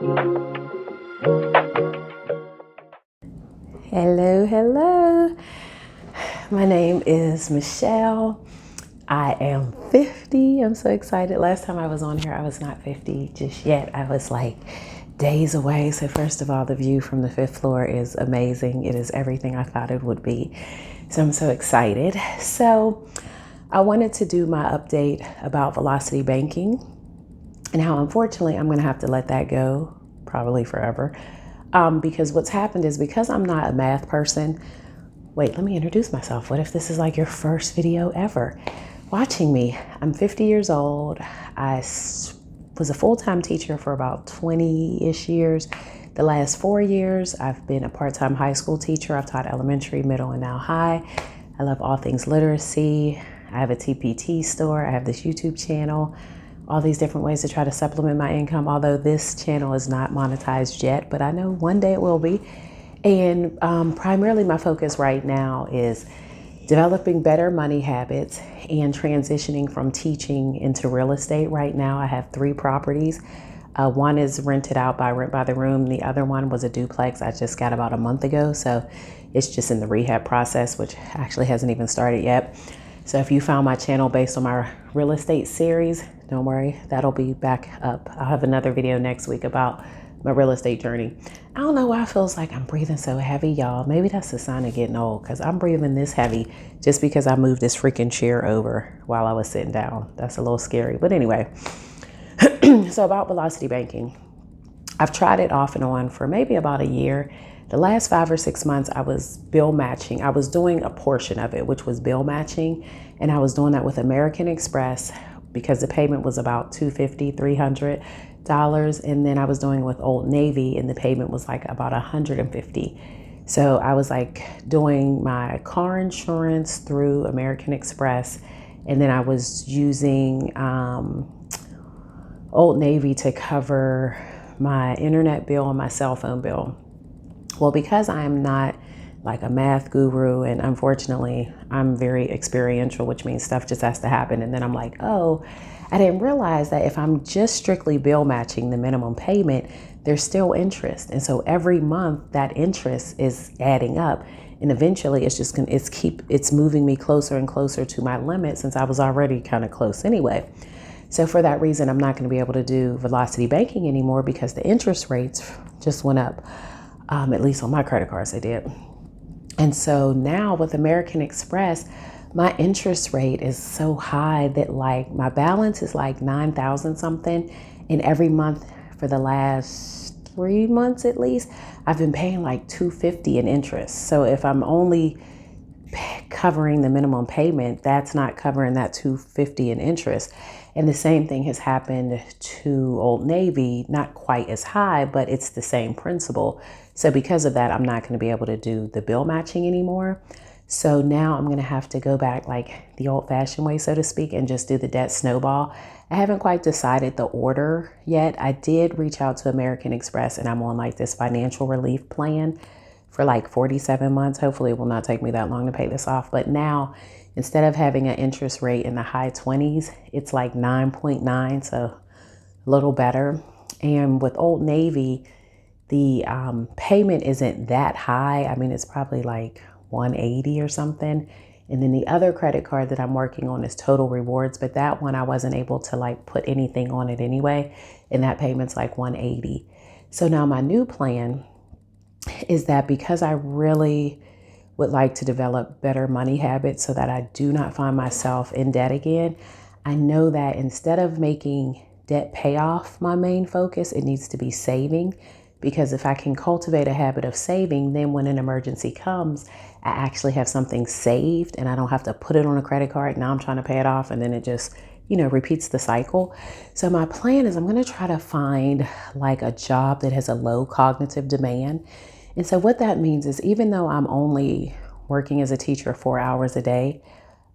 Hello, hello. My name is Michelle. I am 50. I'm so excited. Last time I was on here, I was not 50 just yet. I was like days away. So first of all, the view from the 5th floor is amazing. It is everything I thought it would be. So I'm so excited. So I wanted to do my update about velocity banking and how unfortunately I'm going to have to let that go probably forever. Because what's happened is because I'm not a math person. Wait, let me introduce myself. What if this is like your first video ever watching me? I'm 50 years old. I was a full-time teacher for about 20-ish years. The last 4 years, I've been a part-time high school teacher. I've taught elementary, middle, and now high. I love all things literacy. I have a TPT store. I have this YouTube channel. All these different ways to try to supplement my income, although this channel is not monetized yet, but I know one day it will be. And primarily my focus right now is developing better money habits and transitioning from teaching into real estate. Right now I have 3 properties. One is rented out by Rent by the Room. The other one was a duplex I just got about a month ago. So it's just in the rehab process, which actually hasn't even started yet. So if you found my channel based on my real estate series, don't worry, that'll be back up. I'll have another video next week about my real estate journey. I don't know why it feels like I'm breathing so heavy, y'all. Maybe that's a sign of getting old, because I'm breathing this heavy just because I moved this freaking chair over while I was sitting down. That's a little scary. But anyway, so about velocity banking. I've tried it off and on for maybe about a year. The last 5 or 6 months, I was bill matching. I was doing a portion of it, which was bill matching. And I was doing that with American Express because the payment was about $250, $300. And then I was doing it with Old Navy and the payment was like about $150. So I was like doing my car insurance through American Express. And then I was using Old Navy to cover my internet bill and my cell phone bill. Well, because I am not like a math guru, and unfortunately I'm very experiential, which means stuff just has to happen. And then I'm like, oh, I didn't realize that if I'm just strictly bill matching the minimum payment, there's still interest. And so every month that interest is adding up. And eventually it's moving me closer and closer to my limit, since I was already kind of close anyway. So for that reason, I'm not going to be able to do velocity banking anymore because the interest rates just went up. At least on my credit cards, they did. And so now with American Express, my interest rate is so high that like my balance is like 9,000 something. And every month for the last 3 months at least, I've been paying like $250 in interest. So if I'm only covering the minimum payment, that's not covering that $250 in interest. And the same thing has happened to Old Navy, not quite as high, but it's the same principle. So because of that, I'm not going to be able to do the bill matching anymore. So now I'm going to have to go back like the old fashioned way, so to speak, and just do the debt snowball. I haven't quite decided the order yet. I did reach out to American Express and I'm on like this financial relief plan for like 47 months. Hopefully it will not take me that long to pay this off. But now, instead of having an interest rate in the high 20s, it's like 9.9, so a little better. And with Old Navy, the payment isn't that high. I mean, it's probably like 180 or something. And then the other credit card that I'm working on is Total Rewards, but that one I wasn't able to like put anything on it anyway. And that payment's like 180. So now my new plan is that because I really would like to develop better money habits so that I do not find myself in debt again, I know that instead of making debt payoff my main focus, it needs to be saving. Because if I can cultivate a habit of saving, then when an emergency comes, I actually have something saved and I don't have to put it on a credit card. Now I'm trying to pay it off and then it just, repeats the cycle. So my plan is I'm going to try to find like a job that has a low cognitive demand. And so what that means is even though I'm only working as a teacher 4 hours a day,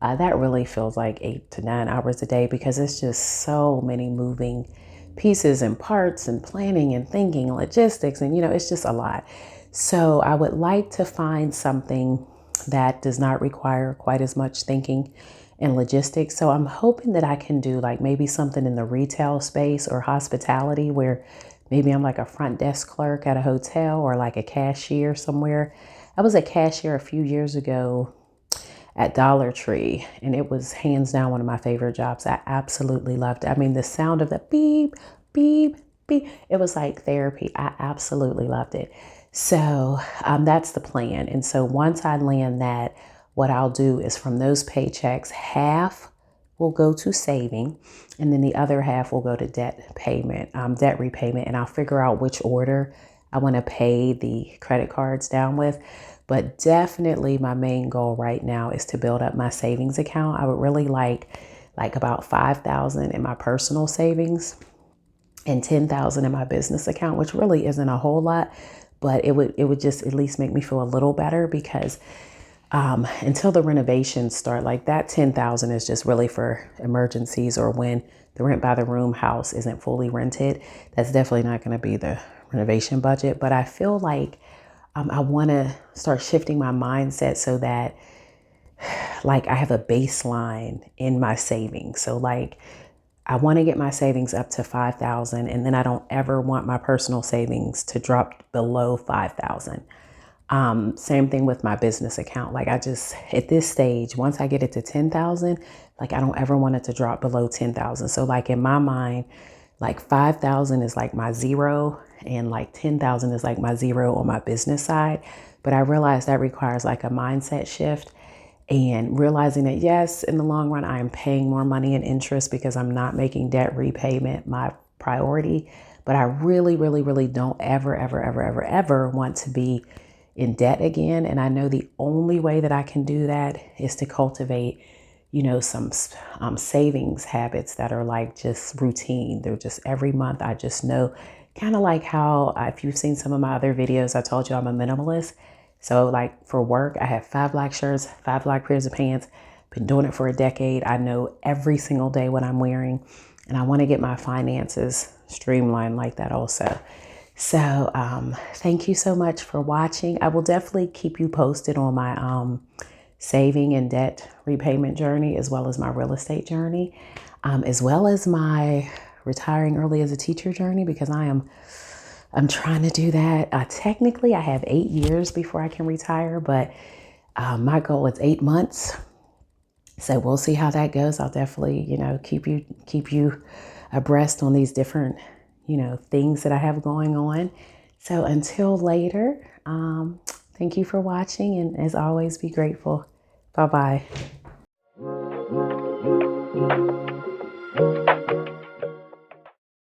that really feels like 8 to 9 hours a day because it's just so many moving pieces and parts and planning and thinking, logistics, and it's just a lot. So I would like to find something that does not require quite as much thinking and logistics. So I'm hoping that I can do like maybe something in the retail space or hospitality where Maybe I'm like a front desk clerk at a hotel or like a cashier somewhere. I was a cashier a few years ago at Dollar Tree, and it was hands down one of my favorite jobs. I absolutely loved it. I mean, the sound of the beep, beep, beep, it was like therapy. I absolutely loved it. So that's the plan. And so once I land that, what I'll do is from those paychecks, half will go to saving, and then the other half will go to debt repayment, and I'll figure out which order I want to pay the credit cards down with. But definitely my main goal right now is to build up my savings account. I would really like about 5,000 in my personal savings and 10,000 in my business account, which really isn't a whole lot, but it would just at least make me feel a little better because until the renovations start, like that 10,000 is just really for emergencies or when the rent by the room house isn't fully rented. That's definitely not going to be the renovation budget. But I feel like I want to start shifting my mindset so that like I have a baseline in my savings. So like I want to get my savings up to 5,000, and then I don't ever want my personal savings to drop below 5,000. Same thing with my business account. Like I just, at this stage, once I get it to 10,000, like I don't ever want it to drop below 10,000. So like in my mind, like 5,000 is like my zero and like 10,000 is like my zero on my business side. But I realize that requires like a mindset shift and realizing that yes, in the long run, I am paying more money in interest because I'm not making debt repayment my priority. But I really, really, really don't ever, ever, ever, ever, ever want to be in debt again. And I know the only way that I can do that is to cultivate, some savings habits that are like just routine. They're just every month. I just know, kind of like how if you've seen some of my other videos, I told you I'm a minimalist. So like for work, I have 5 black shirts, 5 black pairs of pants. Been doing it for a decade. I know every single day what I'm wearing, and I want to get my finances streamlined like that also. So thank you so much for watching. I will definitely keep you posted on my saving and debt repayment journey, as well as my real estate journey, as well as my retiring early as a teacher journey, because I'm trying to do that. Technically, I have 8 years before I can retire, but my goal is 8 months. So we'll see how that goes. I'll definitely, keep you abreast on these different, things that I have going on. So until later, thank you for watching, and as always, be grateful. Bye-bye.